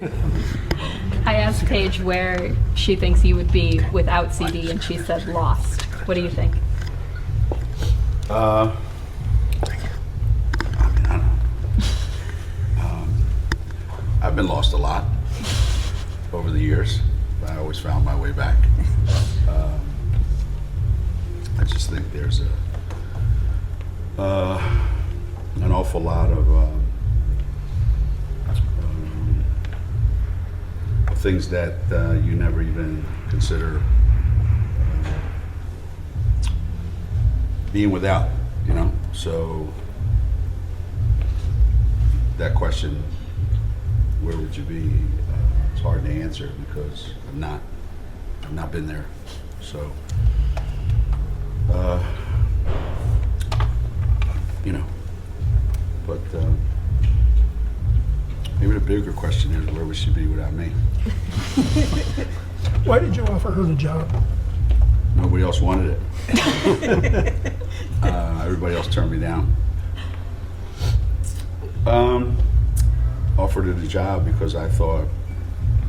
I asked Paige where she thinks you would be without CD, and she said lost. What do you think? I don't know. I've been lost a lot over the years, but I always found my way back. I just think there's an awful lot of things that you never even consider being without, you know? So that question, where would you be? It's hard to answer because I've not been there. So, you know, but maybe the bigger question is, where would she be without me? Why did you offer her the job? Nobody else wanted it. Everybody else turned me down. Offered her the job because I thought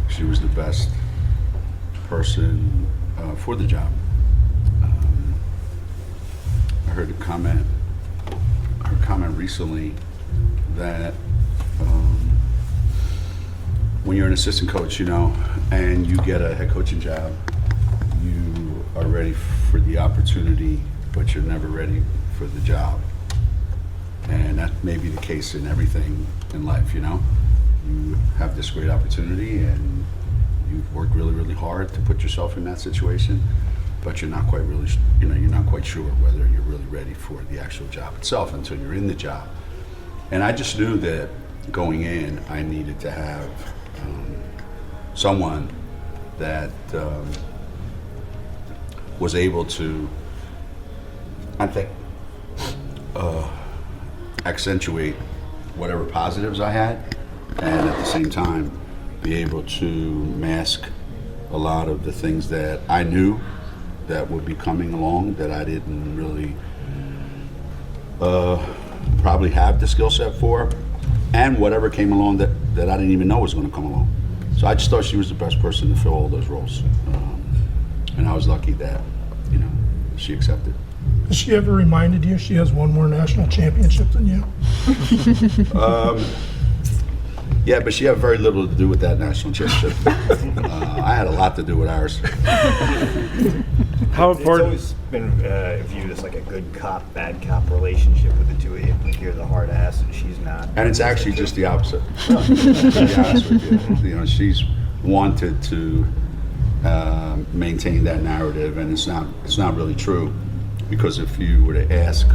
she was the best person for the job. I heard a comment recently that when you're an assistant coach, you know, and you get a head coaching job, you are ready for the opportunity, but you're never ready for the job. And that may be the case in everything in life, you know. You have this great opportunity and you've worked really, really hard to put yourself in that situation, but you're not quite really, you know, you're not quite sure whether you're really ready for the actual job itself until you're in the job. And I just knew that going in, I needed to have someone that was able to, I think, accentuate whatever positives I had, and at the same time be able to mask a lot of the things that I knew that would be coming along that I didn't really probably have the skill set for, and whatever came along that I didn't even know was going to come along. So I just thought she was the best person to fill all those roles, and I was lucky that, you know, she accepted. Has she ever reminded you she has one more national championship than you? Yeah, but she had very little to do with that national championship. I had a lot to do with ours. How It's important? always been viewed as like a good cop, bad cop relationship with the two of you. Like you're the hard ass and she's not. And it's actually just the opposite. To be honest with you. You know, she's wanted to maintain that narrative, and it's not really true, because if you were to ask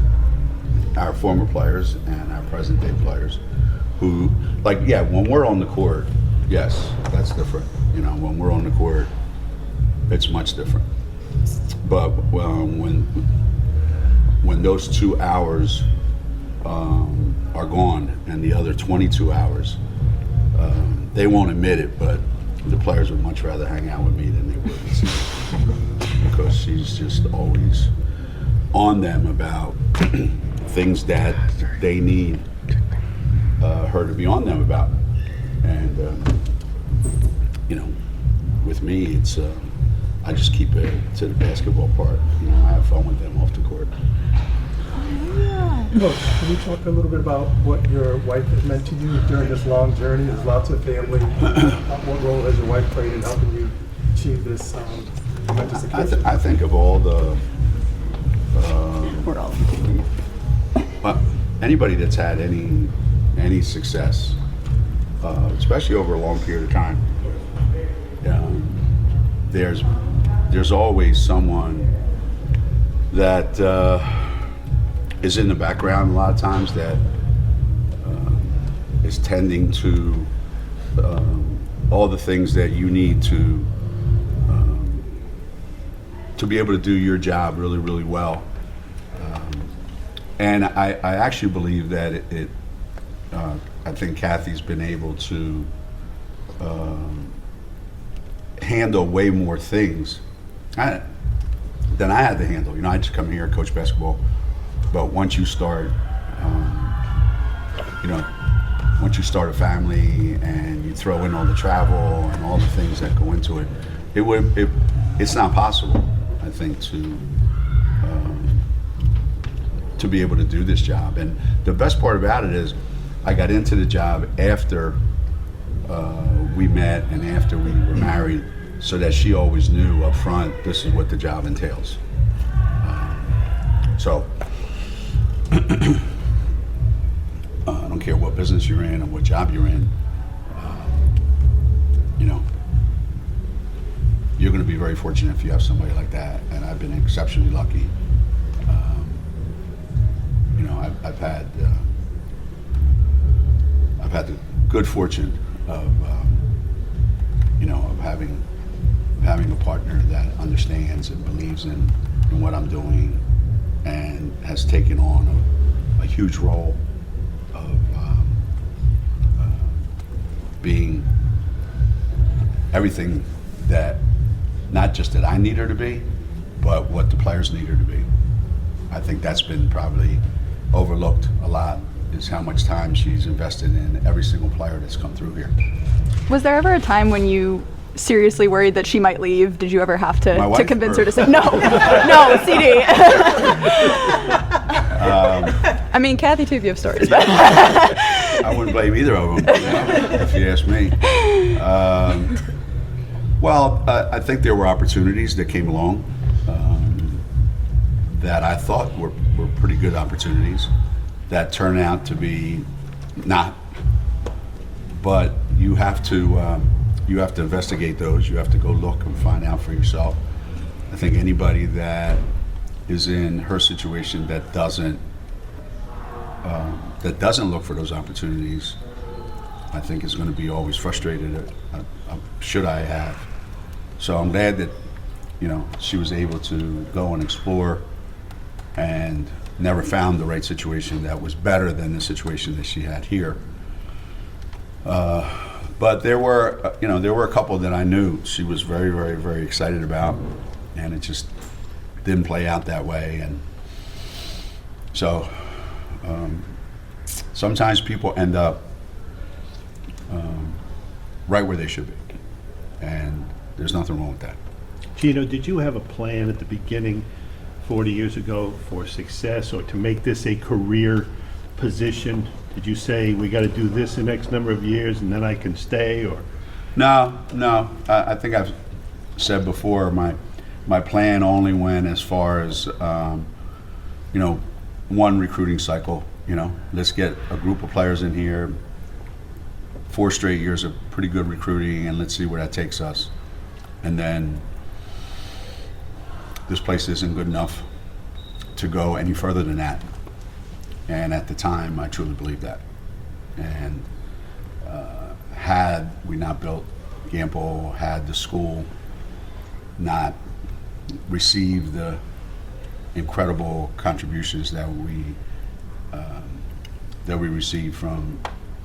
our former players and our present day players, who, like, yeah, when we're on the court, yes, that's different. You know, when we're on the court, it's much different. But when those 2 hours are gone, and the other 22 hours, they won't admit it, but the players would much rather hang out with me than they would, because she's just always on them about things that they need her to be on them about. And you know, with me, it's I just keep it to the basketball part. You know, I have fun with them off the court. Coach, can you talk a little bit about what your wife has meant to you during this long journey? There's lots of family. What role has your wife played in helping you achieve this momentous occasion? I think of all the anybody that's had any success, especially over a long period of time, there's always someone that is in the background a lot of times that is tending to all the things that you need to be able to do your job really, really well. And I actually believe that I think Kathy's been able to handle way more things than I had to handle. You know, I just come here, coach basketball, but once you start, you know, once you start a family and you throw in all the travel and all the things that go into it, it's not possible, I think, to be able to do this job. And the best part about it is I got into the job after we met and after we were married, so that she always knew up front, this is what the job entails. So I don't care what business you're in or what job you're in, you know, you're going to be very fortunate if you have somebody like that, and I've been exceptionally lucky. You know, I've had the good fortune of you know, of having a partner that understands and believes in what I'm doing, and has taken on a huge role of being everything that, not just that I need her to be, but what the players need her to be. I think that's been probably overlooked a lot, is how much time she's invested in every single player that's come through here. Was there ever a time when you seriously worried that she might leave? Did you ever have My to wife, convince or- her to say no? No, CD. I mean, Kathy too, if you have stories. But I wouldn't blame either of them, you know, if you ask me. Well, I think there were opportunities that came along that I thought were pretty good opportunities that turned out to be not. But you have to investigate those. You have to go look and find out for yourself. I think anybody that is in her situation that doesn't look for those opportunities, I think is going to be always frustrated. Should I have? So I'm glad that, you know, she was able to go and explore, and never found the right situation that was better than the situation that she had here. But there were a couple that I knew she was very, very, very excited about, and it just didn't play out that way. And so sometimes people end up right where they should be, and there's nothing wrong with that. Geno, did you have a plan at the beginning, 40 years ago, for success, or to make this a career position? Did you say, we got to do this in X number of years and then I can stay, or? No. I think I've said before, my plan only went as far as, you know, one recruiting cycle. You know, let's get a group of players in here, 4 straight years of pretty good recruiting, and let's see where that takes us. And then this place isn't good enough to go any further than that. And at the time, I truly believed that. And had we not built Gamble, had the school not received the incredible contributions that we received from,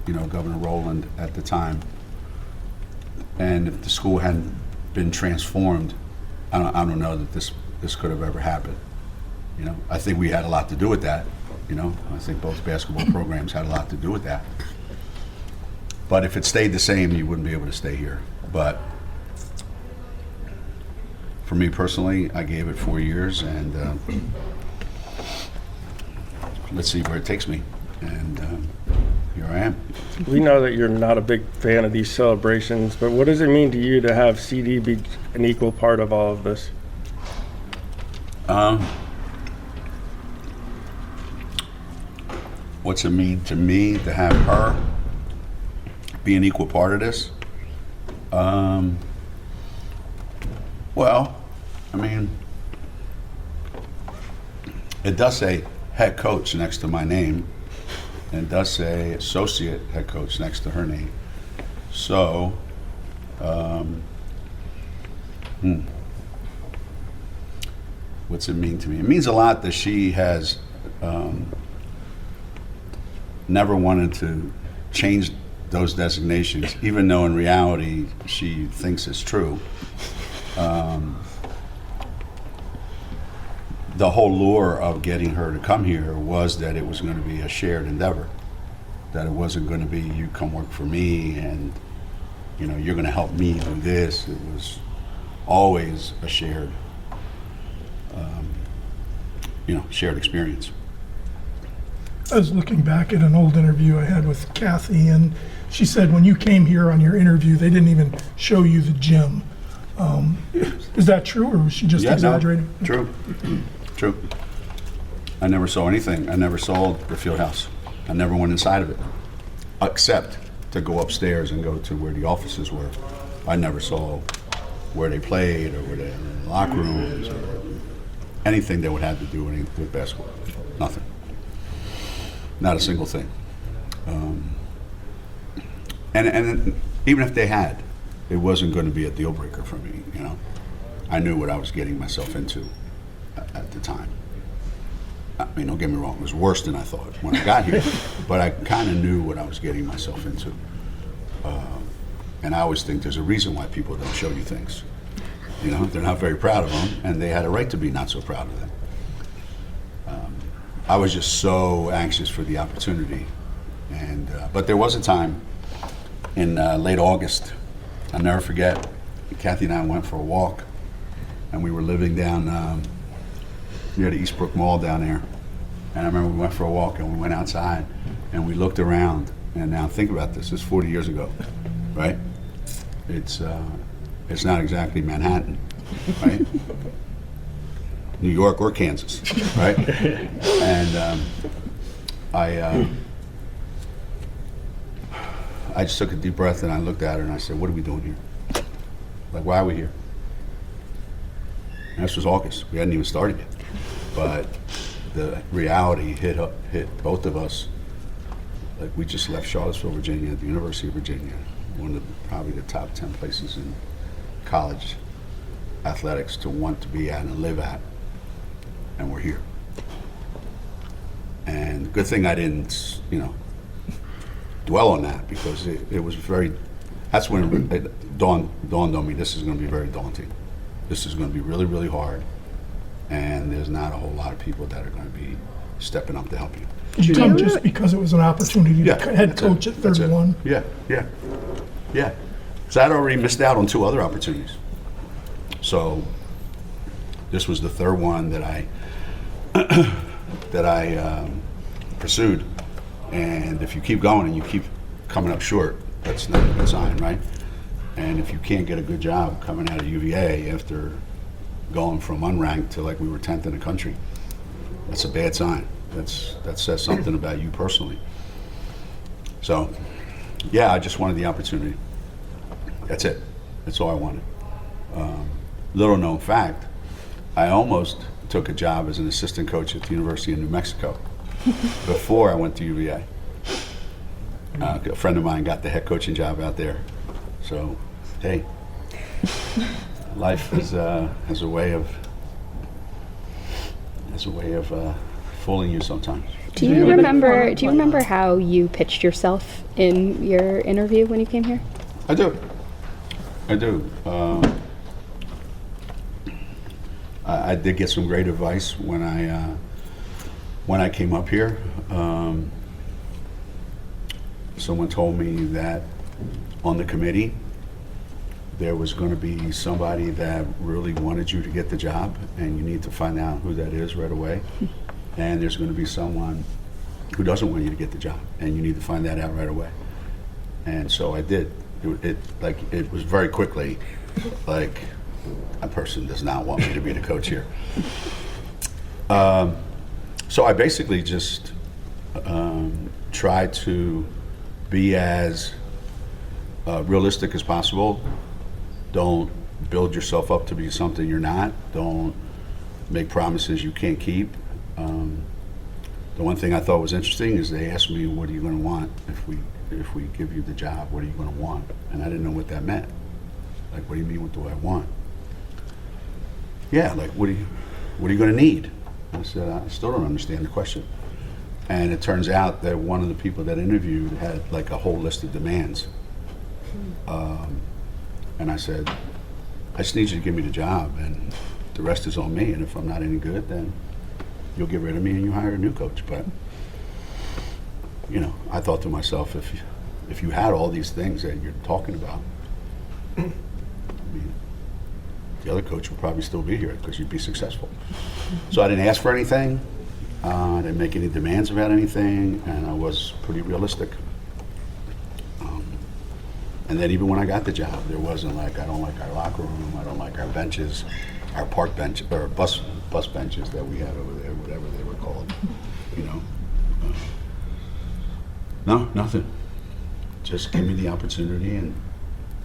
you know, Governor Rowland at the time, and if the school hadn't been transformed, I don't know that this could have ever happened. You know, I think we had a lot to do with that. You know, I think both basketball programs had a lot to do with that. But if it stayed the same, you wouldn't be able to stay here. But for me personally, I gave it 4 years, and let's see where it takes me. And here I am. We know that you're not a big fan of these celebrations, but what does it mean to you to have CD be an equal part of all of this? What's it mean to me to have her be an equal part of this? Well, I mean, it does say head coach next to my name, and it does say associate head coach next to her name. So, what's it mean to me? It means a lot that she has never wanted to change those designations, even though in reality she thinks it's true. The whole lure of getting her to come here was that it was going to be a shared endeavor. that it wasn't going to be you come work for me and you're going to help me do this. It was always a shared shared experience. I was looking back at an old interview I had with Kathy, and she said when you came here on your interview, they didn't even show you the gym. Is that true, or was she just Yeah, no, exaggerating? true. True. I never saw anything. I never saw the field house. I never went inside of it, except to go upstairs and go to where the offices were. I never saw where they played or where they were in the locker rooms or anything that would have to do with basketball. Nothing. Not a single thing. And even if they had, it wasn't going to be a deal breaker for me. I knew what I was getting myself into at the time. I mean, don't get me wrong, it was worse than I thought when I got here, but I kind of knew what I was getting myself into. And I always think there's a reason why people don't show you things. They're not very proud of them, and they had a right to be not so proud of them. I was just so anxious for the opportunity. But there was a time in late August, I'll never forget, Kathy and I went for a walk, and we were living down near the Eastbrook Mall down there. And I remember we went for a walk, and we went outside, and we looked around. And now think about this, it's 40 years ago, right? It's not exactly Manhattan, right? New York or Kansas, right? And I just took a deep breath and I looked at her and I said, what are we doing here? Like, why are we here? And this was August. We hadn't even started yet. But the reality hit both of us. Like, we just left Charlottesville, Virginia, the University of Virginia, one of probably the top 10 places in college athletics to want to be at and live at. And we're here. And good thing I didn't, dwell on that, because it was that's when it dawned on me, this is going to be very daunting. This is going to be really, really hard. And there's not a whole lot of people that are going to be stepping up to help you. Did you come just because it was an opportunity to head coach at 31? Yeah. Because I'd already missed out on 2 other opportunities. So this was the third one that I pursued. And if you keep going and you keep coming up short, that's not a good sign, right? And if you can't get a good job coming out of UVA after going from unranked to like we were 10th in the country, that's a bad sign. That says something about you personally. So, yeah, I just wanted the opportunity. That's it. That's all I wanted. Little known fact, I almost took a job as an assistant coach at the University of New Mexico before I went to UVA. A friend of mine got the head coaching job out there. So, hey, life has a way of fooling you sometimes. Do you remember how you pitched yourself in your interview when you came here? I do. I did get some great advice when I came up here. Someone told me that on the committee there was going to be somebody that really wanted you to get the job, and you need to find out who that is right away. And there's going to be someone who doesn't want you to get the job, and you need to find that out right away. And so I did. It was very quickly like, a person does not want me to be the coach here. So I basically just tried to be as realistic as possible. Don't build yourself up to be something you're not. Don't make promises you can't keep. The one thing I thought was interesting is they asked me, what are you going to want if we give you the job? What are you going to want? And I didn't know what that meant. Like, what do you mean, what do I want? Yeah, like, what are you going to need? I said, I still don't understand the question. And it turns out that one of the people that interviewed had like a whole list of demands. And I said, I just need you to give me the job, and the rest is on me. And if I'm not any good, then you'll get rid of me and you hire a new coach. But I thought to myself, if you had all these things that you're talking about, I mean, the other coach would probably still be here because you'd be successful. So I didn't ask for anything. I didn't make any demands about anything, and I was pretty realistic. And then even when I got the job, there wasn't like, I don't like our locker room, I don't like our benches, our park bench, or bus benches that we had over there, whatever they were called, No, nothing. Just give me the opportunity, and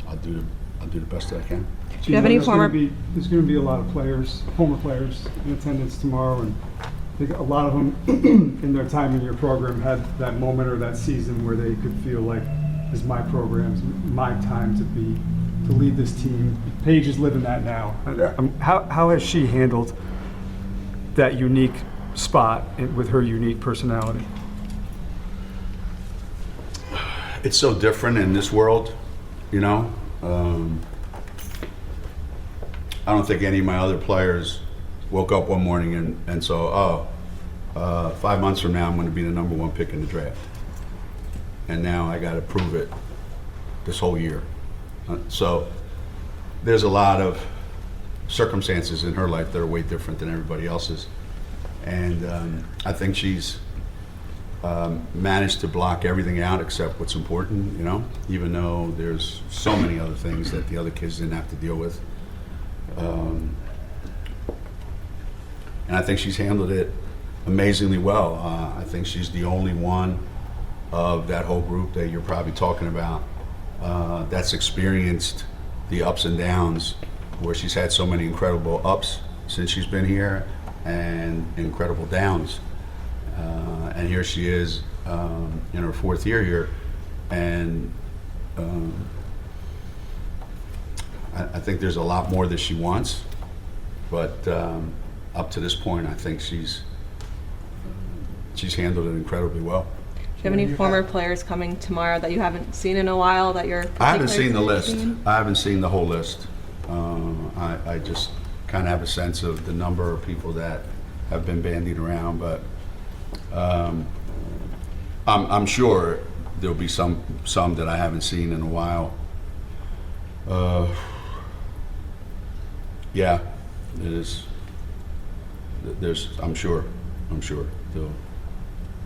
I'll do the best that I can. Do you have any There's gonna former? There's going to be a lot of players, former players, in attendance tomorrow, and I think a lot of them, in their time in your program, had that moment or that season where they could feel like, "This is my program, it's my time to lead this team." Paige is living that now. Yeah. How has she handled that unique spot with her unique personality? It's so different in this world, I don't think any of my other players woke up one morning and saw, 5 months from now I'm going to be the #1 pick in the draft. And now I got to prove it this whole year. So there's a lot of circumstances in her life that are way different than everybody else's. And I think she's managed to block everything out except what's important, even though there's so many other things that the other kids didn't have to deal with. And I think she's handled it amazingly well. I think she's the only one of that whole group that you're probably talking about that's experienced the ups and downs, where she's had so many incredible ups since she's been here and incredible downs. And here she is in her 4th year here, and I think there's a lot more that she wants, but up to this point, I think she's handled it incredibly well. Do you have any former players coming tomorrow that you haven't seen in a while that you're? I haven't seen the particularly list. interested in? I haven't seen the whole list. I just kind of have a sense of the number of people that have been bandied around, but I'm sure there'll be some that I haven't seen in a while. Yeah, it is. I'm sure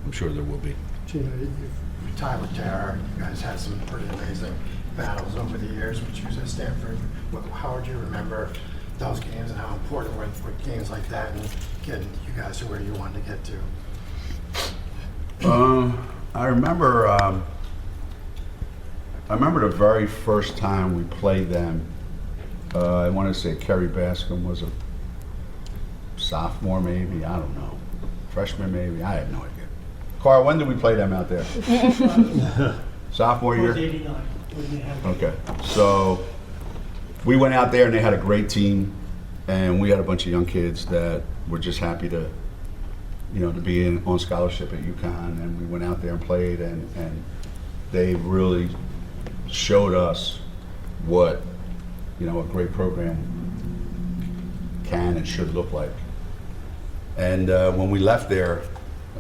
there will be. Geno, you've tied with Tara. You guys had some pretty amazing battles over the years when she was at Stanford. How would you remember those games, and how important were games like that and getting you guys to where you wanted to get to? I remember the very first time we played them. I want to say Kerry Bascom was a sophomore, maybe. I don't know. Freshman, maybe. I have no idea. Carl, when did we play them out there? Sophomore year? 89. Okay. So we went out there and they had a great team, and we had a bunch of young kids that were just happy to be on scholarship at UConn, and we went out there and played, and they really showed us what a great program can and should look like. And when we left there,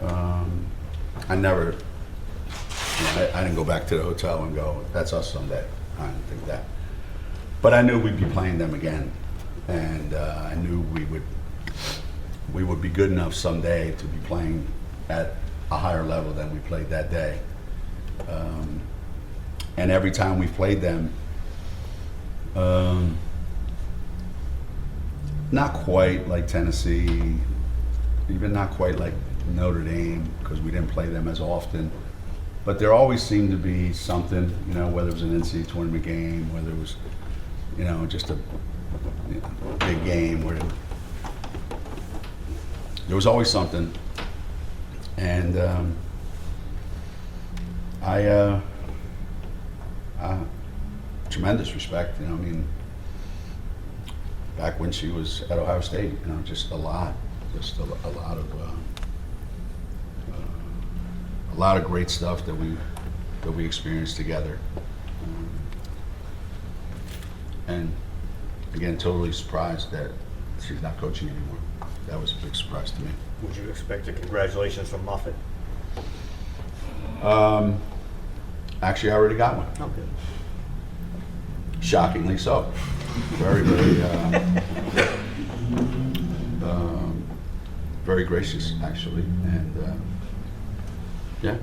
I didn't go back to the hotel and go, "That's us someday." I didn't think that, but I knew we'd be playing them again, and I knew we would be good enough someday to be playing at a higher level than we played that day. And every time we played them, not quite like Tennessee, even not quite like Notre Dame, because we didn't play them as often, but there always seemed to be something, whether it was an NCAA tournament game, whether it was, just a big game where there was always something. And I tremendous respect, back when she was at Ohio State, just a lot of great stuff that we experienced together. And again, totally surprised that she's not coaching anymore. That was a big surprise to me. Would you expect a congratulations from Moffitt? Actually, I already got one. Okay. Shockingly so. Very, very, very gracious, actually, and yeah.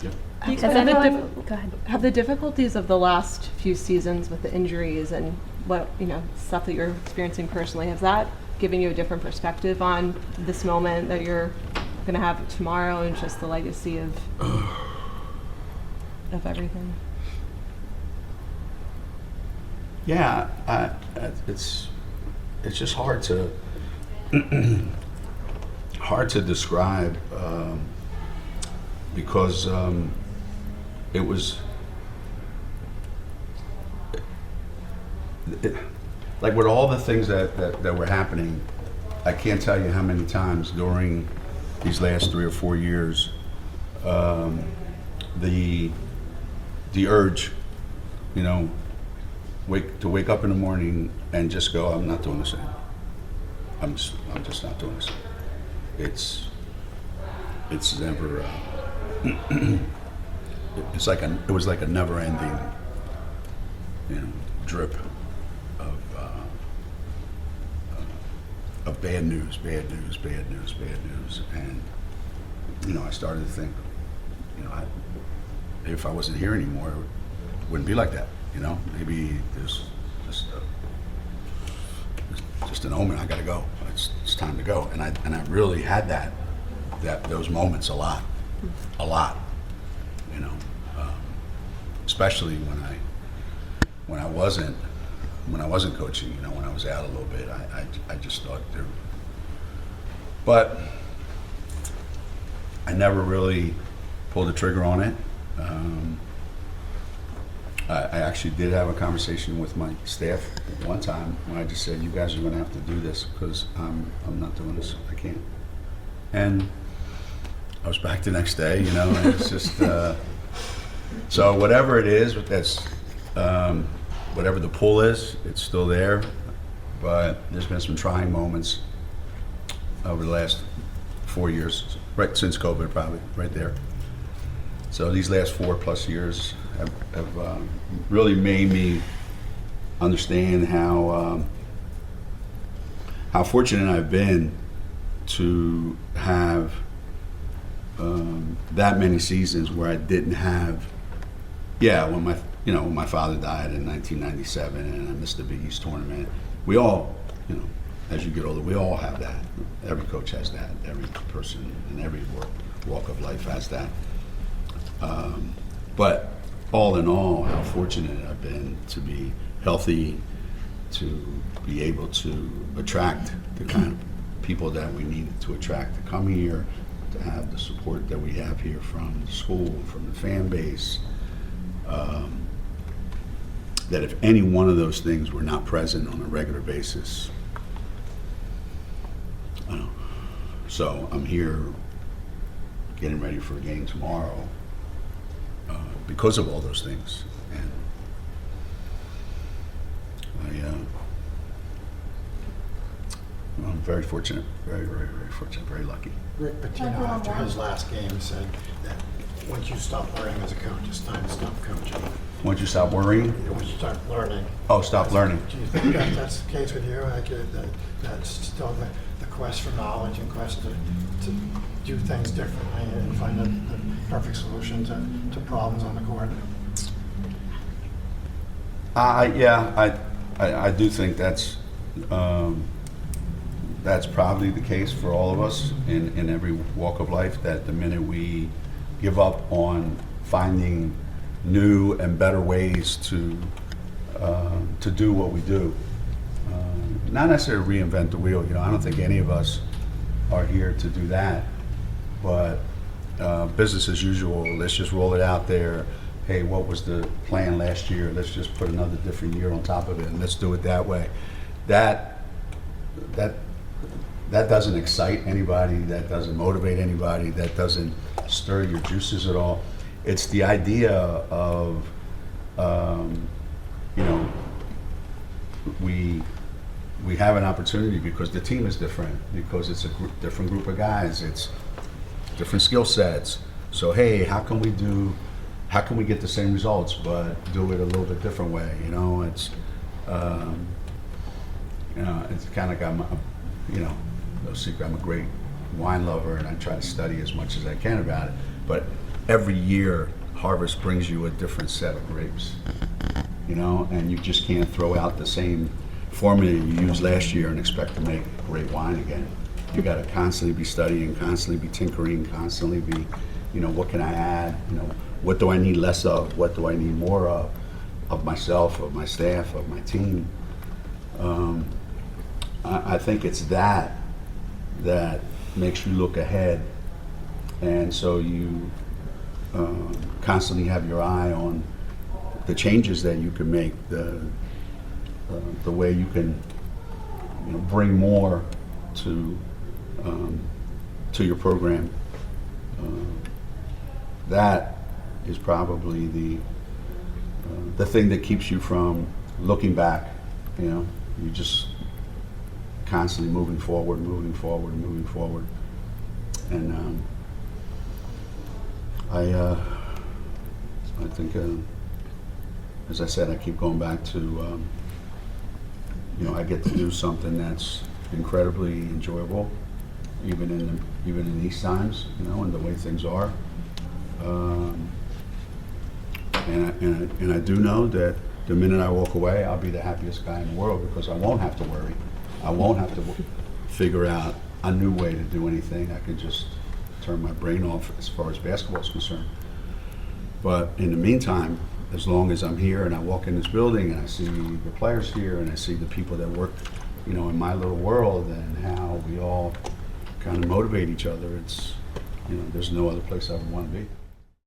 Yeah. Has anyone, go ahead. Have the difficulties of the last few seasons with the injuries and what, stuff that you're experiencing personally, has that given you a different perspective on this moment that you're going to have tomorrow and just the legacy of everything? Yeah, it's just hard to describe because it was like with all the things that were happening. I can't tell you how many times during these last 3 or 4 years the urge, to wake up in the morning and just go, I'm not doing this anymore. I'm just not doing this. It's never. It was like a never-ending, drip of bad news, and I started to think, if I wasn't here anymore, it wouldn't be like that. Maybe there's just an omen. I got to go. It's time to go. And I really had those moments a lot, especially when I wasn't coaching. When I was out a little bit, I just thought there. But I never really pulled the trigger on it. I actually did have a conversation with my staff one time when I just said, "You guys are going to have to do this because I'm not doing this. I can't." And I was back the next day, and it's just so whatever it is, that's whatever the pull is, it's still there. But there's been some trying moments over the last 4 years, right since COVID, probably right there. So these last 4+ years have really made me understand how fortunate I've been to have that many seasons where I didn't have. When my father died in 1997 and I missed the Big East tournament. We all, as you get older, we all have that. Every coach has that. Every person in every walk of life has that. But all in all, how fortunate I've been to be healthy, to be able to attract the kind of people that we needed to attract to come here, to have the support that we have here from the school, from the fan base. That if any one of those things were not present on a regular basis, I don't know. So I'm here getting ready for a game tomorrow because of all those things. And I'm very fortunate, very, very, very fortunate, very lucky. Rick Pitino, after his last game, said that once you stop worrying as a coach, it's time to stop coaching. Once you stop worrying? Once you start learning. Oh, stop learning. Do you think that's the case with you? That's still the quest for knowledge and quest to do things differently and find the perfect solution to problems on the court? I do think that's probably the case for all of us in every walk of life, that the minute we give up on finding new and better ways to do what we do, not necessarily reinvent the wheel. I don't think any of us are here to do that, but business as usual. Let's just roll it out there. Hey, what was the plan last year? Let's just put another different year on top of it, and let's do it that way. That doesn't excite anybody. That doesn't motivate anybody. That doesn't stir your juices at all. It's the idea of, we have an opportunity because the team is different, because it's a different group of guys. It's different skill sets. So hey, how can we get the same results but do it a little bit different way? It's it's kind of got no secret. I'm a great wine lover, and I try to study as much as I can about it. But every year, harvest brings you a different set of grapes, and you just can't throw out the same formula you used last year and expect to make great wine again. You got to constantly be studying, constantly be tinkering, constantly be, what can I add? What do I need less of? What do I need more of myself, of my staff, of my team? I think it's that makes you look ahead, and so you constantly have your eye on the changes that you can make, the way you can bring more to your program. That is probably the thing that keeps you from looking back. You just constantly moving forward, and I think, as I said, I keep going back to I get to do something that's incredibly enjoyable, even in these times, and the way things are. And I do know that the minute I walk away, I'll be the happiest guy in the world, because I won't have to worry. I won't have to figure out a new way to do anything. I can just turn my brain off as far as basketball is concerned. But in the meantime, as long as I'm here and I walk in this building and I see the players here and I see the people that work, in my little world, and how we all kind of motivate each other, it's, there's no other place I would want to be.